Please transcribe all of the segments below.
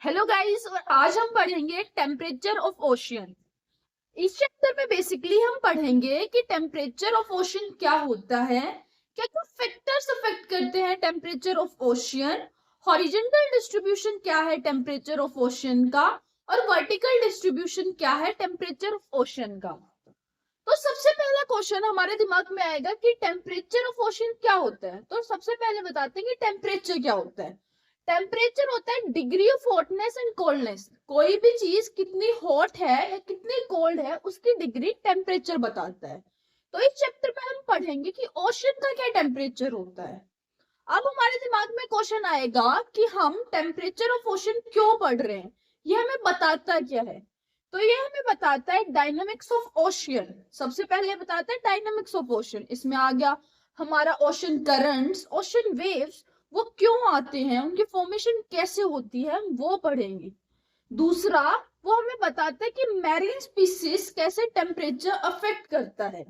Hello guys. और आज हम पढ़ेंगे टेम्परेचर ऑफ ओशियन। इस चैप्टर में बेसिकली हम पढ़ेंगे कि टेम्परेचर ऑफ ओशियन क्या होता है, क्या क्या फैक्टर्स अफेक्ट करते हैं temperature of ocean, horizontal distribution क्या है टेम्परेचर ऑफ ओशियन का, और वर्टिकल डिस्ट्रीब्यूशन क्या है टेम्परेचर ऑफ ओशियन का। तो सबसे पहला क्वेश्चन हमारे दिमाग में आएगा कि टेम्परेचर ऑफ ओशियन क्या होता है। तो सबसे पहले बताते हैं कि टेम्परेचर क्या होता है। टेम्परेचर होता है degree of hotness and coldness. कोई भी चीज कितनी हॉट है या कितनी कोल्ड है उसकी डिग्री टेम्परेचर बताता है। तो इस चैप्टर में हम पढ़ेंगे कि ओशन का क्या टेम्परेचर होता है। अब हमारे दिमाग में क्वेश्चन आएगा कि हम टेम्परेचर ऑफ ओशन क्यों पढ़ रहे हैं, ये हमें बताता क्या है। तो ये हमें बताता है डायनामिक्स ऑफ ओशियन। सबसे पहले बताता है डायनामिक्स ऑफ ओशन। इसमें आ गया हमारा ओशन करंट्स, ओशन वेव्स, वो क्यों आते हैं, उनकी फॉर्मेशन कैसे होती है, हम वो पढ़ेंगे। दूसरा, वो हमें बताता है कि मैरीन स्पीसीज कैसे टेम्परेचर अफेक्ट करता है।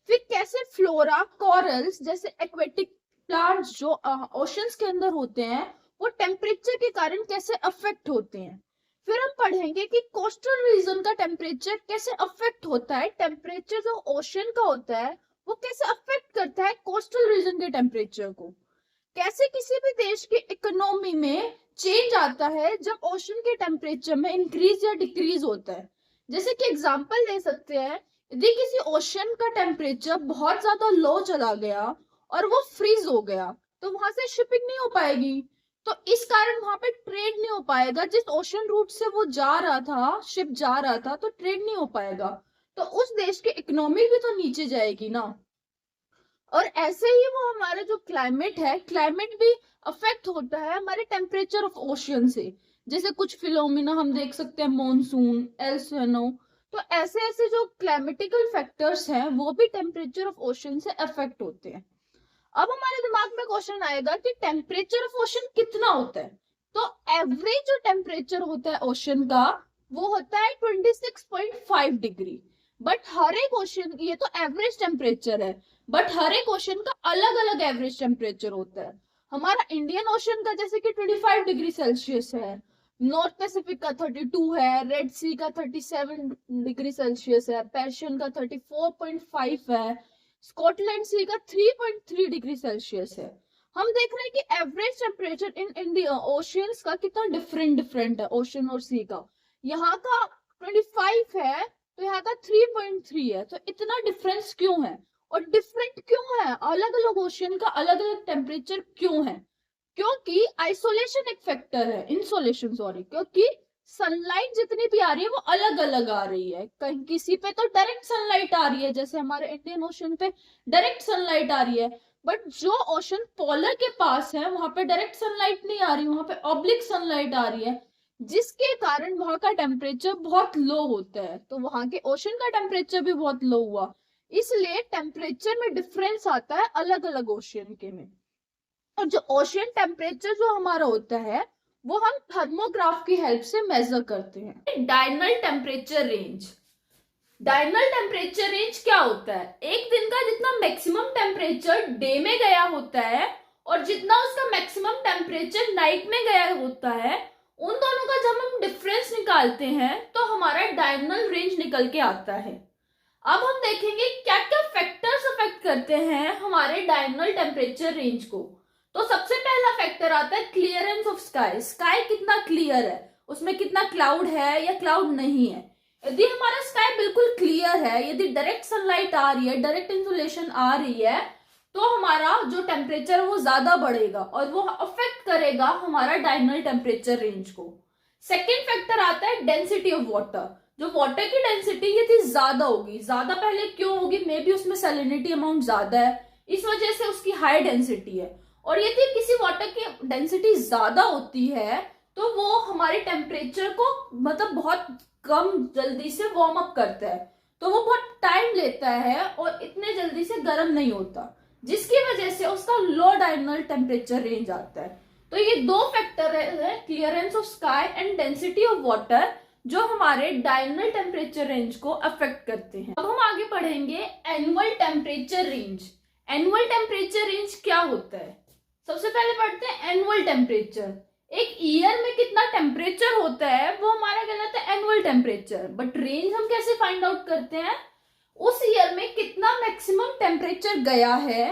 फिर कैसे फ्लोरा, कॉरल्स जैसे एक्वेटिक प्लांट्स जो ओशंस के अंदर होते हैं वो टेम्परेचर के कारण कैसे अफेक्ट होते हैं। फिर हम पढ़ेंगे कि कोस्टल रीजन का टेम्परेचर कैसे अफेक्ट होता है, टेम्परेचर जो ओशन का होता है वो कैसे अफेक्ट करता है कोस्टल रीजन के टेम्परेचर को। कैसे किसी भी देश की इकोनॉमी में चेंज आता है जब ओशन के टेम्परेचर में इंक्रीज या डिक्रीज होता है। जैसे कि एग्जांपल दे सकते हैं, यदि किसी ओशन का टेम्परेचर बहुत ज्यादा लो चला गया और वो फ्रीज हो गया तो वहां से शिपिंग नहीं हो पाएगी। तो इस कारण वहां पे ट्रेड नहीं हो पाएगा। जिस ओशन रूट से वो जा रहा था, शिप जा रहा था, तो ट्रेड नहीं हो पाएगा। तो उस देश की इकोनॉमी भी तो नीचे जाएगी ना। और ऐसे ही वो हमारा जो क्लाइमेट है, क्लाइमेट भी अफेक्ट होता है हमारे टेम्परेचर ऑफ ओशियन से। जैसे कुछ फिलोमिना हम देख सकते हैं, मॉनसून, एल निनो। तो ऐसे ऐसे जो क्लाइमेटिकल फैक्टर्स हैं वो भी टेम्परेचर ऑफ ओशन से अफेक्ट होते हैं। अब हमारे दिमाग में क्वेश्चन आएगा कि टेम्परेचर ऑफ ओशन कितना होता है। तो एवरेज जो टेम्परेचर होता है ओशन का वो होता है 26.5 डिग्री। बट हर एक ओशन, ये तो एवरेज टेम्परेचर है, बट हर एक ओशन का अलग अलग एवरेज टेम्परेचर होता है। हमारा इंडियन ओशन का जैसे कि 25 डिग्री सेल्सियस है, नॉर्थ पैसिफिक का 32 है, रेड सी का 37 डिग्री सेल्सियस है, पर्शियन का 34.5 है, स्कॉटलैंड सी का 3.3 डिग्री सेल्सियस है। हम देख रहे हैं कि average temperature in India oceans का कितना डिफरेंट डिफरेंट है। ओशन और सी का यहाँ का 25 है तो यहाँ का 3.3 है। तो इतना डिफरेंस क्यों है और डिफरेंट क्यों है, अलग अलग ओशियन का अलग अलग टेम्परेचर क्यों है। क्योंकि आइसोलेशन एक फैक्टर है, इंसोलेशन सॉरी, क्योंकि सनलाइट जितनी भी आ रही है वो अलग अलग आ रही है। कहीं किसी पे तो डायरेक्ट सनलाइट आ रही है, जैसे हमारे इंडियन ओशन पे डायरेक्ट सनलाइट आ रही है। बट जो ओशन पोलर के पास है वहां पे डायरेक्ट सनलाइट नहीं आ रही, वहां पे ऑब्लिक सनलाइट आ रही है, जिसके कारण वहां का टेम्परेचर बहुत लो होता है। तो वहां के ओशन का टेम्परेचर भी बहुत लो हुआ, इसलिए टेम्परेचर में डिफरेंस आता है अलग अलग ओशियन के में। और जो ओशियन टेम्परेचर जो हमारा होता है वो हम थर्मोग्राफ की हेल्प से मेजर करते हैं। डायनल टेम्परेचर रेंज। डायनल टेम्परेचर रेंज क्या होता है, एक दिन का जितना मैक्सिमम टेम्परेचर डे में गया होता है और जितना उसका मैक्सिमम टेम्परेचर नाइट में गया होता है, उन दोनों का जब हम डिफरेंस निकालते हैं तो हमारा डायनल रेंज निकल के आता है। अब हम देखेंगे क्या क्या फैक्टर्स अफेक्ट करते हैं हमारे डायनल टेम्परेचर रेंज को। तो सबसे पहला फैक्टर आता है क्लियरेंस ऑफ स्काई। स्काई कितना क्लियर है, उसमें कितना क्लाउड है या क्लाउड नहीं है। यदि हमारा स्काई बिल्कुल क्लियर है, यदि डायरेक्ट सनलाइट आ रही है, डायरेक्ट इंसुलेशन आ रही है, तो हमारा जो टेम्परेचर वो ज्यादा बढ़ेगा और वो अफेक्ट करेगा हमारा डायनल टेम्परेचर रेंज को। सेकेंड फैक्टर आता है डेंसिटी ऑफ वाटर। जो वाटर की डेंसिटी यदि ज्यादा होगी, ज्यादा पहले क्यों होगी, मे बी उसमें सैलिनिटी अमाउंट ज्यादा है, इस वजह से उसकी हाई डेंसिटी है। और यदि किसी वाटर की डेंसिटी ज्यादा होती है तो वो हमारे टेम्परेचर को मतलब बहुत कम जल्दी से वार्म अप करता है, तो वो बहुत टाइम लेता है और इतने जल्दी से गर्म नहीं होता, जिसकी वजह से उसका लो डायनल टेम्परेचर रेंज आता है। तो ये दो फैक्टर है, clearance of sky and density of water, जो हमारे डायनल टेम्परेचर रेंज को अफेक्ट करते हैं। अब हम आगे पढ़ेंगे annual temperature range. Annual temperature range क्या होता है, सबसे पहले पढ़ते हैं एनुअल टेम्परेचर। एक ईयर में कितना टेम्परेचर होता है वो हमारा कहलाता है एनुअल टेम्परेचर। बट रेंज हम कैसे फाइंड आउट करते हैं? उस ईयर में कितना मैक्सिमम टेम्परेचर गया है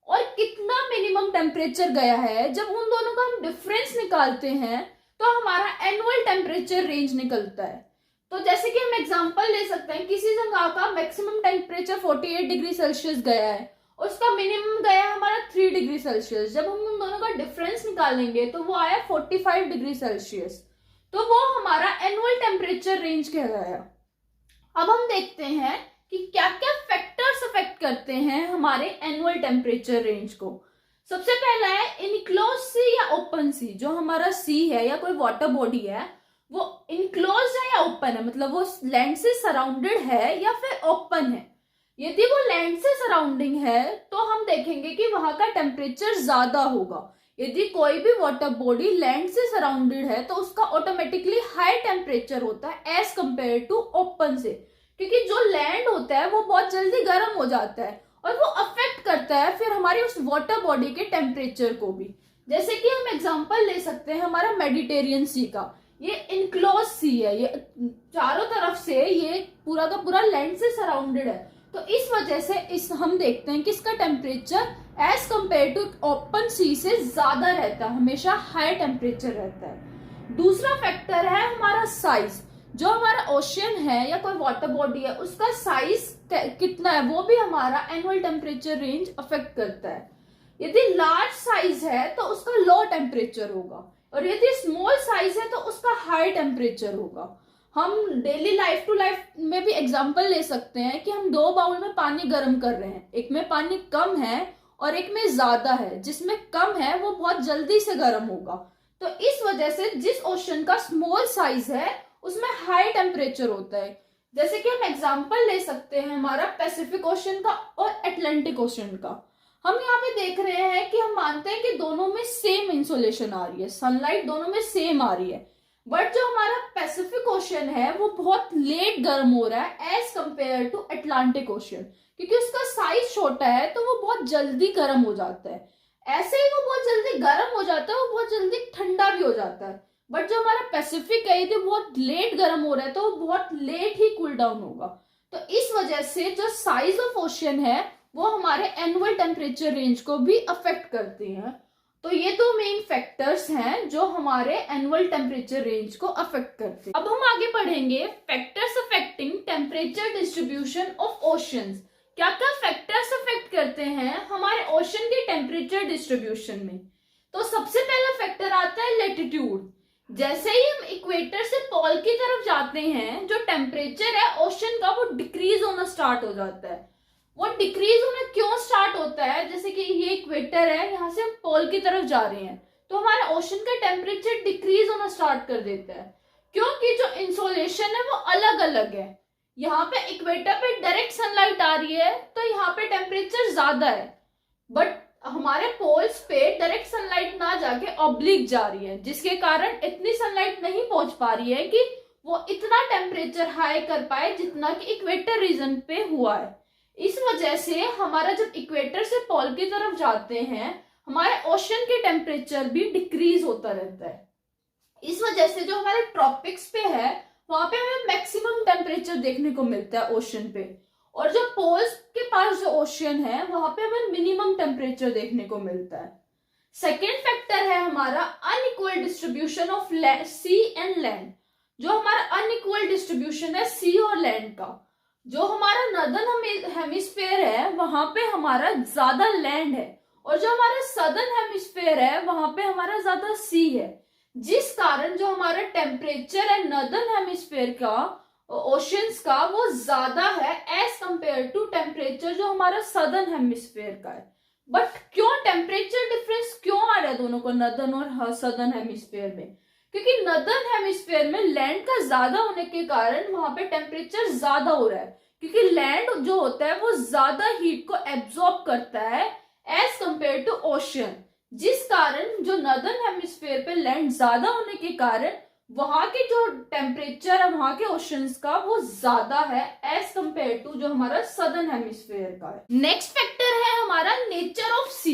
और कितना मिनिमम टेम्परेचर गया है, जब उन दोनों का हम डिफरेंस निकालते हैं तो हमारा एनुअल टेम्परेचर रेंज निकलता है। तो जैसे कि हम एग्जांपल ले सकते हैं, किसी जगह का मैक्सिमम टेम्परेचर 48 डिग्री सेल्सियस गया है और उसका मिनिमम गया है हमारा 3 डिग्री सेल्सियस। जब हम उन दोनों का डिफरेंस निकालेंगे तो वो आया 45 डिग्री सेल्सियस, तो वो हमारा एनुअल टेम्परेचर रेंज कहलाया। अब हम देखते हैं कि क्या क्या फैक्टर्स अफेक्ट करते हैं हमारे एनुअल टेम्परेचर रेंज को। सबसे पहला है इनक्लोज सी या ओपन सी। जो हमारा सी है या कोई वाटर बॉडी है वो इनक्लोज है या ओपन है, मतलब वो लैंड से सराउंडेड है या फिर ओपन है। यदि वो लैंड से सराउंडिंग है तो हम देखेंगे कि वहां का टेम्परेचर ज्यादा होगा। यदि कोई भी वाटर बॉडी लैंड से सराउंडेड है तो उसका ऑटोमेटिकली हाई टेम्परेचर होता है एज कंपेयर टू ओपन से, क्योंकि जो लैंड होता है वो बहुत जल्दी गर्म हो जाता है और वो अफेक्ट करता है फिर हमारी उस वाटर बॉडी के टेम्परेचर को भी। जैसे कि हम एग्जांपल ले सकते हैं हमारा मेडिटेरियन सी का। ये इनक्लोज सी है, ये चारों तरफ से ये पूरा का पूरा लैंड से सराउंडेड है, तो इस वजह से इस हम देखते हैं कि इसका temperature as compare to open sea से ज्यादा रहता है, हमेशा हाई टेम्परेचर रहता है। दूसरा फैक्टर है हमारा साइज। जो हमारा ओशियन है या कोई वाटर बॉडी है उसका साइज कितना है वो भी हमारा एनुअल टेम्परेचर रेंज अफेक्ट करता है। यदि लार्ज साइज है तो उसका लो टेम्परेचर होगा और यदि स्मॉल साइज है तो उसका हाई टेम्परेचर होगा। हम डेली लाइफ टू लाइफ में भी एग्जांपल ले सकते हैं कि हम 2 बाउल में पानी गर्म कर रहे हैं, एक में पानी कम है और एक में ज्यादा है। जिसमें कम है वो बहुत जल्दी से गर्म होगा, तो इस वजह से जिस ओशन का स्मॉल साइज है उसमें हाई टेम्परेचर होता है। जैसे कि हम एग्जांपल ले सकते हैं हमारा पैसिफिक ओशन का और अटलांटिक ओशन का। हम यहाँ पे देख रहे हैं कि हम मानते हैं कि दोनों में सेम इंसोलेशन आ रही है, सनलाइट दोनों में सेम आ रही है, बट जो हमारा पैसिफिक ओशन है वो बहुत लेट गर्म हो रहा है as compare to Atlantic ocean, क्योंकि उसका साइज छोटा है तो वो बहुत जल्दी गर्म हो जाता है। ऐसे ही वो बहुत जल्दी गर्म हो जाता है, वो बहुत जल्दी ठंडा भी हो जाता है। बट जो हमारा पैसिफिक है ये बहुत लेट गर्म हो रहा है तो वो बहुत लेट ही कूल डाउन होगा। तो इस वजह से जो साइज ऑफ ओशन है वो हमारे एनुअल टेम्परेचर रेंज को भी अफेक्ट करते हैं। तो ये 2 मेन फैक्टर्स हैं जो हमारे एनुअल टेम्परेचर रेंज को अफेक्ट करते हैं। अब हम आगे पढ़ेंगे factors affecting temperature distribution of oceans. क्या क्या फैक्टर्स अफेक्ट करते हैं हमारे ओशन के टेम्परेचर डिस्ट्रीब्यूशन में? तो सबसे पहला फैक्टर आता है लेटीट्यूड। जैसे ही हम इक्वेटर से पोल की तरफ जाते हैं जो टेम्परेचर है ओशन का वो डिक्रीज होना स्टार्ट हो जाता है। वो डिक्रीज होना क्यों स्टार्ट होता है? जैसे कि ये इक्वेटर है, यहाँ से हम पोल की तरफ जा रहे हैं तो हमारे ओशन का टेम्परेचर डिक्रीज होना स्टार्ट कर देता है, क्योंकि जो इंसोलेशन है वो अलग अलग है। यहाँ पे इक्वेटर पे डायरेक्ट सनलाइट आ रही है तो यहाँ पे टेम्परेचर ज्यादा है, बट हमारे पोल्स पे डायरेक्ट सनलाइट ना जाके ऑब्लिक जा रही है, जिसके कारण इतनी सनलाइट नहीं पहुंच पा रही है कि वो इतना टेम्परेचर हाई कर पाए जितना कि इक्वेटर रीजन पे हुआ है। इस वजह से हमारा जब इक्वेटर से पोल की तरफ जाते हैं हमारे ओशन के टेम्परेचर भी डिक्रीज होता रहता है। इस वजह से जो हमारे ट्रॉपिक्स पे है वहां पे हमें मैक्सिमम टेम्परेचर देखने को मिलता है ओशन पे, और जो पोल्स के पास जो ओशन है वहां पे हमें मिनिमम टेम्परेचर देखने को मिलता है। सेकेंड फैक्टर है हमारा unequal distribution of sea and land. जो हमारा अनइक्वल डिस्ट्रीब्यूशन है सी और लैंड का, जो हमारा नॉर्दर्न हेमिस्फेयर है वहां पे हमारा ज्यादा लैंड है और जो हमारा सदर्न हेमिस्फेयर है वहां पे हमारा ज्यादा सी है, जिस कारण जो हमारा टेम्परेचर है नॉर्दर्न हेमिस्फेयर का ओशंस का वो ज्यादा है एज कंपेयर टू टेम्परेचर जो हमारा सदर्न हेमिस्फेयर का है। बट क्यों टेम्परेचर डिफरेंस क्यों आ रहा है दोनों को, नॉर्दर्न और सदर्न हेमिस्फेयर में? क्योंकि नॉर्दर्न हेमिस्फेयर में लैंड का ज्यादा होने के कारण वहां पे टेम्परेचर ज्यादा हो रहा है, क्योंकि लैंड जो होता है वो ज्यादा हीट को एब्जॉर्ब करता है एज कंपेयर टू ओशन, जिस कारण जो नॉर्दर्न हेमिस्फेयर पे लैंड ज्यादा होने के कारण वहां के जो टेम्परेचर है वहां के ओशंस का वो ज्यादा है एज कंपेयर टू जो हमारा सदर्न हेमिस्फेयर का है। नेक्स्ट फैक्टर है हमारा नेचर ऑफ सी।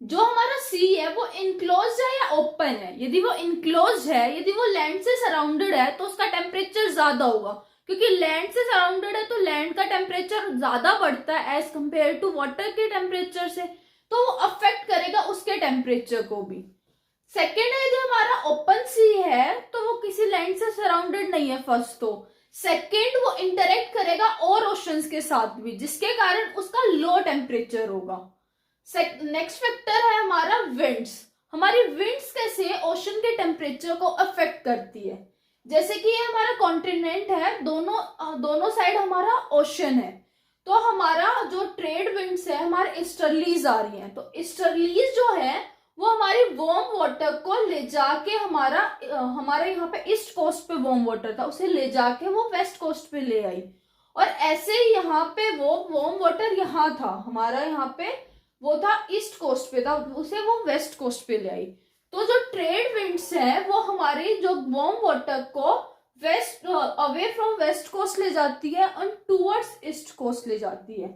जो हमारा सी है वो इनक्लोज है या ओपन है? यदि वो इनक्लोज है, यदि वो लैंड से सराउंडेड है, तो उसका टेम्परेचर ज्यादा होगा, क्योंकि लैंड से सराउंडेड है तो लैंड का टेम्परेचर ज्यादा बढ़ता है एज कंपेयर टू वाटर के टेम्परेचर से, तो वो अफेक्ट करेगा उसके टेम्परेचर को भी। सेकेंड है, यदि हमारा ओपन सी है तो वो किसी लैंड से सराउंडेड नहीं है फर्स्ट तो। सेकेंड, वो इंटरेक्ट करेगा और ओशंस के साथ भी, जिसके कारण उसका लो टेम्परेचर होगा। नेक्स्ट फैक्टर है हमारा विंड्स। हमारी विंड्स कैसे ओशन के टेम्परेचर को अफेक्ट करती है? जैसे कि ये हमारा कॉन्टिनेंट है, दोनों साइड हमारा ओशन है, तो हमारा जो ट्रेड विंड्स है हमारे ईस्टर्लीज आ रही हैं, तो ईस्टर्लीज जो है वो हमारी वार्म वाटर को ले जाके हमारा यहाँ पे ईस्ट कोस्ट पे वार्म वाटर था, उसे ले जाके वो वेस्ट कोस्ट पे ले आई, और ऐसे ही यहाँ पे वो वार्म वाटर यहाँ था हमारा, यहाँ पे वो था ईस्ट कोस्ट पे था, उसे वो वेस्ट कोस्ट पे ले आई। तो जो ट्रेड विंड्स है वो हमारी जो वार्म वाटर को west away from west coast ले जाती है और टूवर्ड्स ईस्ट कोस्ट ले जाती है।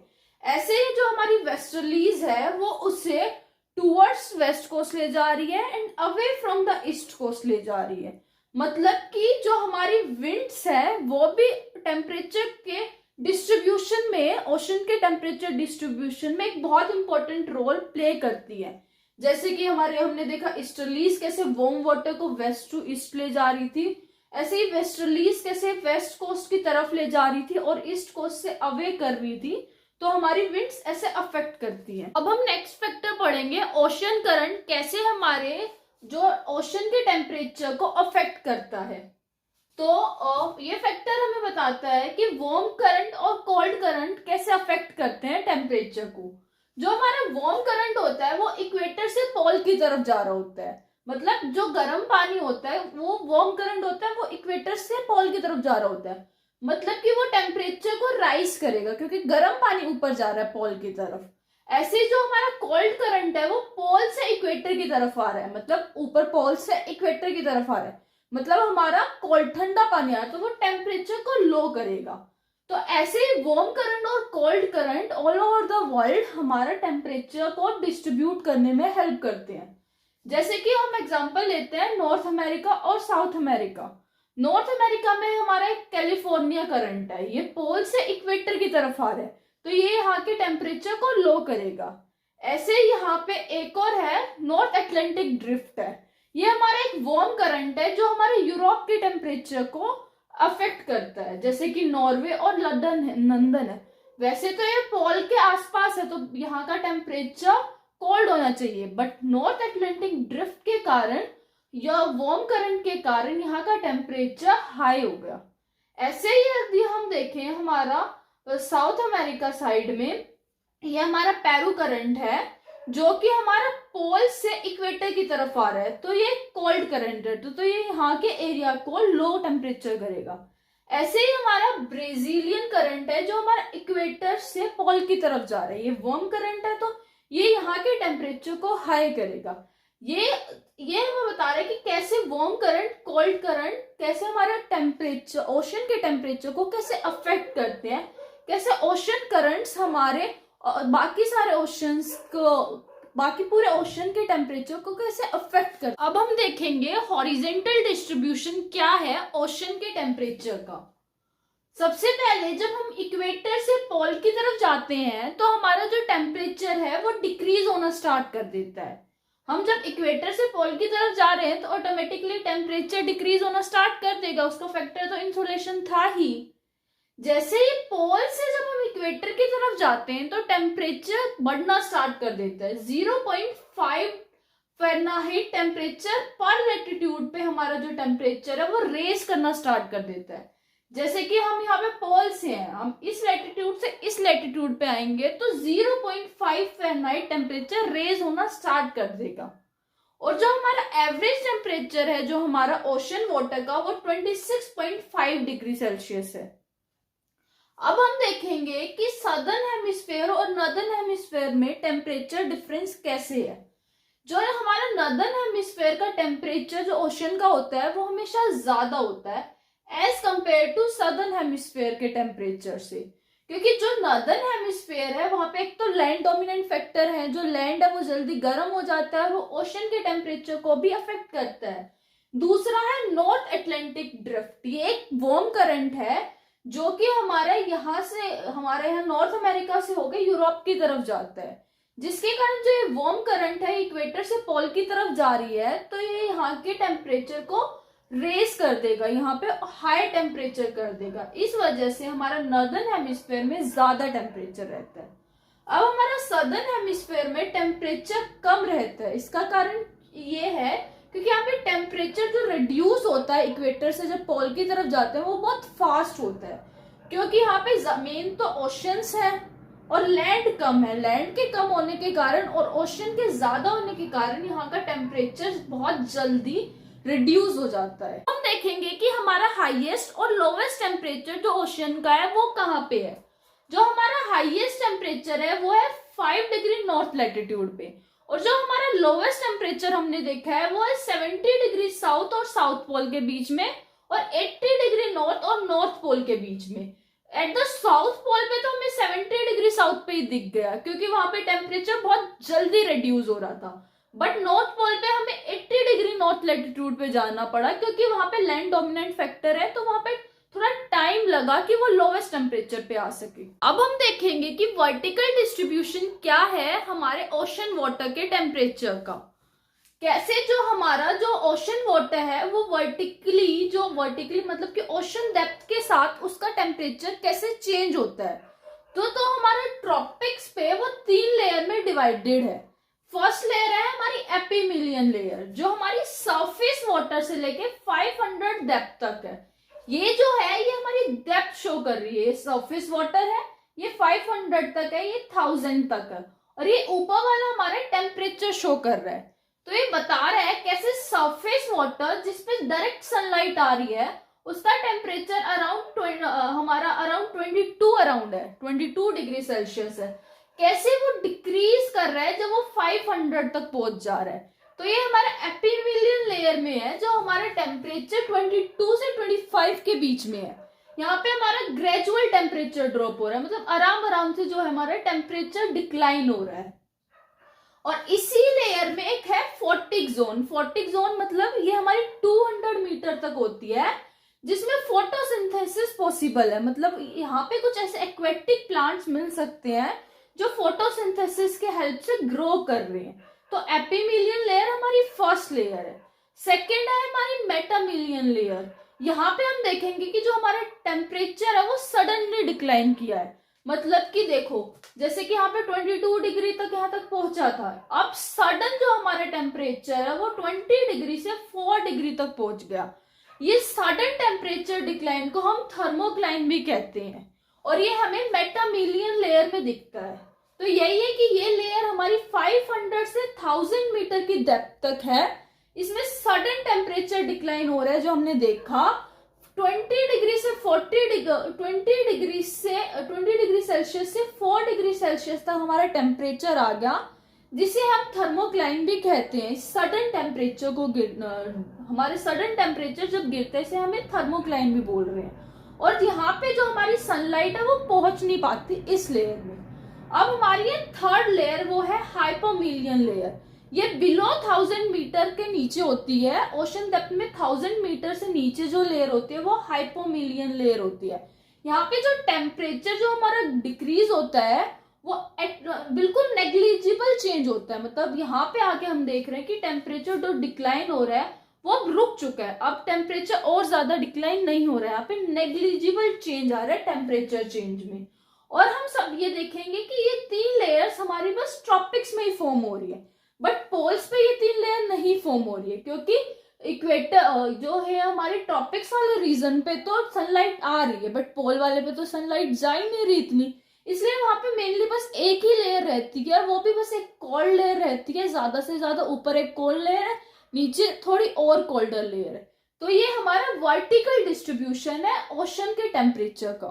ऐसे ही जो हमारी वेस्टर्लीज है वो उसे टूवर्ड्स वेस्ट कोस्ट ले जा रही है and away from the east coast ले जा रही है। मतलब कि जो हमारी विंड्स है वो भी टेम्परेचर के डिस्ट्रीब्यूशन में, ओशन के टेम्परेचर डिस्ट्रीब्यूशन में एक बहुत इंपॉर्टेंट रोल प्ले करती है। जैसे कि हमने देखा ईस्टर्लीज कैसे वार्म वाटर को वेस्ट टू ईस्ट ले जा रही थी, ऐसे ही वेस्टर्लीज कैसे वेस्ट कोस्ट की तरफ ले जा रही थी और ईस्ट कोस्ट से अवे कर रही थी, तो हमारी विंड्स ऐसे अफेक्ट करती है। अब हम नेक्स्ट फैक्टर पढ़ेंगे, ओशन करंट कैसे हमारे जो ओशन के टेम्परेचर को अफेक्ट करता है। तो ये फैक्टर हमें बताता है कि वार्म करंट और कोल्ड करंट कैसे अफेक्ट करते हैं टेम्परेचर को। जो हमारा वार्म करंट होता है वो इक्वेटर से पोल की तरफ जा रहा होता है, मतलब जो गर्म पानी होता है वो वार्म करंट होता है, वो इक्वेटर से पोल की तरफ जा रहा होता है, मतलब कि वो टेम्परेचर को राइज करेगा क्योंकि गर्म पानी ऊपर जा रहा है पोल की तरफ। ऐसे जो हमारा कोल्ड करंट है वो पोल से इक्वेटर की तरफ आ रहा है, मतलब ऊपर पोल से इक्वेटर की तरफ आ रहा है, मतलब हमारा कोल्ड ठंडा पानी आ रहा है, तो वो टेम्परेचर को लो करेगा। तो ऐसे ही वार्म करंट और cold current all over the world हमारा टेम्परेचर को डिस्ट्रीब्यूट करने में हेल्प करते हैं। जैसे कि हम एग्जांपल लेते हैं नॉर्थ अमेरिका और साउथ अमेरिका। नॉर्थ अमेरिका में हमारा एक कैलिफोर्निया करंट है, ये पोल से इक्वेटर की तरफ आ रहा है, तो ये यहाँ के टेम्परेचर को लो करेगा। ऐसे यहाँ पे एक और है नॉर्थ अटलांटिक ड्रिफ्ट है, ये हमारा एक वार्म करंट है जो हमारे यूरोप के टेम्परेचर को अफेक्ट करता है, जैसे कि नॉर्वे और लंदन है। वैसे तो ये पोल के आसपास है तो यहाँ का टेम्परेचर कोल्ड होना चाहिए, बट नॉर्थ अटलांटिक ड्रिफ्ट के कारण या वार्म करंट के कारण यहाँ का टेम्परेचर हाई हो गया। ऐसे ही यदि हम देखें हमारा साउथ अमेरिका साइड में, ये हमारा पेरू करंट है जो कि हमारा पोल से इक्वेटर की तरफ आ रहा है, तो ये कोल्ड करंट है, तो ये यहाँ के एरिया को लो टेम्परेचर करेगा। ऐसे ही हमारा ब्राजीलियन करंट है जो हमारा इक्वेटर से पोल की तरफ जा रहा है, ये वार्म करंट है तो ये यहाँ के टेम्परेचर को हाई करेगा। ये हमें बता रहा है कि कैसे वार्म करंट, कोल्ड करंट कैसे हमारा टेम्परेचर, ओशन के टेम्परेचर को कैसे अफेक्ट करते हैं, कैसे ओशन करंट्स हमारे बाकी सारे ओशंस को, बाकी पूरे ओशन के टेम्परेचर को कैसे अफेक्ट करते। अब हम देखेंगे हॉरिजेंटल डिस्ट्रीब्यूशन क्या है ओशन के टेम्परेचर का। सबसे पहले जब हम इक्वेटर से पोल की तरफ जाते हैं तो हमारा जो टेम्परेचर है वो डिक्रीज होना स्टार्ट कर देता है। हम जब इक्वेटर से पोल की तरफ जा रहे हैं तो ऑटोमेटिकली टेम्परेचर डिक्रीज होना स्टार्ट कर देगा, उसका फैक्टर तो इंसुलेशन था ही। जैसे ही पोल से जब हम इक्वेटर की तरफ जाते हैं तो टेम्परेचर बढ़ना स्टार्ट कर देता है। 0.5 फ़ारेनहाइट टेम्परेचर पर लैटिट्यूड पे हमारा जो टेम्परेचर है वो रेज करना स्टार्ट कर देता है। जैसे कि हम यहाँ पे पोल से हैं, हम इस लैटिट्यूड से इस लैटिट्यूड पे आएंगे तो 0.5 फ़ारेनहाइट टेम्परेचर रेज होना स्टार्ट कर देगा। और जो हमारा एवरेज टेम्परेचर है जो हमारा ओशन वाटर का वो 26.5 डिग्री सेल्सियस है। अब हम देखेंगे कि सदर्न हेमिस्फेयर और नॉर्दर्न हेमिस्फेयर में टेम्परेचर डिफरेंस कैसे है। जो हमारा नॉर्दर्न हेमिस्फेयर का टेम्परेचर जो ओशन का होता है वो हमेशा ज्यादा होता है as compare to southern hemisphere के टेम्परेचर से, क्योंकि जो नॉर्दर्न हेमिस्फेयर है वहां पे एक तो लैंड डोमिनेंट फैक्टर है, जो लैंड है वो जल्दी गर्म हो जाता है, वो ओशन के टेम्परेचर को भी अफेक्ट करता है। दूसरा है नॉर्थ अटलांटिक ड्रिफ्ट, ये एक वार्म करंट है जो कि हमारे यहाँ नॉर्थ अमेरिका से होकर यूरोप की तरफ जाता है, जिसके कारण जो ये वार्म करंट है इक्वेटर से पोल की तरफ जा रही है, तो ये यहाँ के टेम्परेचर को रेस कर देगा, यहाँ पे हाई टेम्परेचर कर देगा। इस वजह से हमारा नॉर्दर्न हेमिस्फेयर में ज्यादा टेम्परेचर रहता है। अब हमारा सदर्न हेमिस्फेयर में टेम्परेचर कम रहता है। इसका कारण ये है क्योंकि यहाँ पे टेम्परेचर जो रिड्यूस होता है इक्वेटर से जब पोल की तरफ जाते हैं वो बहुत फास्ट होता है, क्योंकि यहाँ पे जमीन तो ओशंस है और लैंड कम है। लैंड के कम होने के कारण और ओशन के ज्यादा होने के कारण यहाँ का टेम्परेचर बहुत जल्दी रिड्यूस हो जाता है। हम देखेंगे कि हमारा हाईएस्ट और लोवेस्ट टेम्परेचर जो ओशन का है वो कहाँ पे है। जो हमारा हाईएस्ट टेम्परेचर है वो है 5 डिग्री नॉर्थ लैटिट्यूड पे, और जो हमारा लोवेस्ट टेम्परेचर हमने देखा है वो है 70 डिग्री साउथ और साउथ पोल के बीच में और 80 डिग्री नॉर्थ और नॉर्थ पोल के बीच में। एट द साउथ पोल पे तो हमें 70 डिग्री साउथ पे ही दिख गया क्योंकि वहां पे टेम्परेचर बहुत जल्दी रिड्यूस हो रहा था, बट नॉर्थ पोल पे हमें 80 डिग्री नॉर्थ लैटिट्यूड पे जाना पड़ा क्योंकि वहां पे लैंड डोमिनेंट फैक्टर है, तो वहां पे थोड़ा टाइम लगा कि वो लोवेस्ट टेम्परेचर पे आ सके। अब हम देखेंगे कि वर्टिकल डिस्ट्रीब्यूशन क्या है हमारे ओशन वाटर के टेम्परेचर का। कैसे जो हमारा जो ओशन वाटर है वो वर्टिकली मतलब कि ओशन डेप्थ के साथ उसका टेम्परेचर कैसे चेंज होता है। तो हमारे ट्रॉपिक्स पे वो 3 लेयर में डिवाइडेड है। फर्स्ट लेयर है हमारी एपीमिलियन लेयर, जो हमारी सरफेस वाटर से लेके 500 डेप्थ तक है। ये जो है ये हमारी डेप्थ शो कर रही है। ये सरफेस वाटर है, ये 500 तक है, ये 1000 तक है, और ये ऊपर वाला हमारा टेम्परेचर शो कर रहा है। तो ये बता रहा है कैसे सरफेस वाटर जिसपे डायरेक्ट सनलाइट आ रही है उसका टेम्परेचर हमारा अराउंड 22 डिग्री सेल्सियस है, कैसे वो डिक्रीज कर रहा है जब वो 500 तक पहुंच जा रहा है। तो ये हमारा एपीमिलियन लेयर में है जो हमारा टेम्परेचर 22 से 25 के बीच में है। यहाँ पे हमारा ग्रेजुअल टेम्परेचर ड्रॉप हो रहा है, मतलब आराम से जो है हमारा टेम्परेचर डिक्लाइन हो रहा है। और इसी लेयर में एक है फोर्टिक जोन। फोर्टिक जोन मतलब ये हमारी 200 मीटर तक होती है, जिसमें फोटोसिंथेसिस पॉसिबल है। मतलब यहाँ पे कुछ ऐसे एक्वेटिक प्लांट्स मिल सकते हैं जो फोटोसिंथेसिस के हेल्प से ग्रो कर रहे हैं। तो एपीमिलियन लेयर हमारी फर्स्ट लेयर है। सेकेंड है हमारी मेटामिलियन लेयर। यहाँ पे हम देखेंगे कि जो हमारा टेम्परेचर है वो सडनली डिक्लाइन किया है। मतलब कि देखो जैसे कि यहाँ पे 22 डिग्री तक यहाँ तक पहुंचा था, अब सडन जो हमारा टेम्परेचर है वो 20 डिग्री से 4 डिग्री तक पहुंच गया। ये सडन टेम्परेचर डिक्लाइन को हम थर्मोक्लाइन भी कहते हैं, और ये हमें मेटामिलियन लेयर में दिखता है। तो यही है कि ये लेयर हमारी 500 से 1000 मीटर की डेप्थ तक है। इसमें सडन टेम्परेचर डिक्लाइन हो रहा है जो हमने देखा 20 डिग्री से 20 डिग्री सेल्सियस से 4 डिग्री सेल्सियस तक हमारा टेम्परेचर आ गया, जिसे हम थर्मोक्लाइन भी कहते हैं। सडन टेम्परेचर को हमारे सडन टेम्परेचर जब गिरते हैं इसे हमें थर्मोक्लाइन भी बोल रहे हैं। और यहाँ पे जो हमारी सनलाइट है वो पहुंच नहीं पाती इस लेयर में। अब हमारी थर्ड लेयर वो है हाइपोमिलियन लेयर। ये बिलो 1000 मीटर के नीचे होती है। ओशन डेप्थ में 1000 मीटर से नीचे जो लेयर होती है वो हाइपोमिलियन लेयर होती है। यहाँ पे जो टेम्परेचर जो हमारा डिक्रीज होता है वो बिल्कुल नेग्लिजिबल चेंज होता है। मतलब यहाँ पे आके हम देख रहे हैं कि टेम्परेचर जो डिक्लाइन हो रहा है वो अब रुक चुका है, अब टेम्परेचर और ज्यादा डिक्लाइन नहीं हो रहा है। यहाँ पे नेग्लिजिबल चेंज आ रहा है टेम्परेचर चेंज में। और हम सब ये देखेंगे कि ये 3 लेयर्स हमारी बस ट्रॉपिक्स में ही फॉर्म हो रही है, बट पोल्स पे ये 3 लेयर नहीं फॉर्म हो रही है, क्योंकि इक्वेटर जो है हमारे ट्रॉपिक्स वाले रीजन पे तो सनलाइट आ रही है, बट पोल वाले पे तो सनलाइट जा ही नहीं रही इतनी, इसलिए वहां पे मेनली बस एक ही लेयर रहती है, वो भी बस एक कोल्ड लेयर रहती है। ज्यादा से ज्यादा ऊपर एक कोल्ड लेयर है, नीचे थोड़ी और कोल्डर लेयर है। तो ये हमारा वर्टिकल डिस्ट्रीब्यूशन है ओशन के टेम्परेचर का।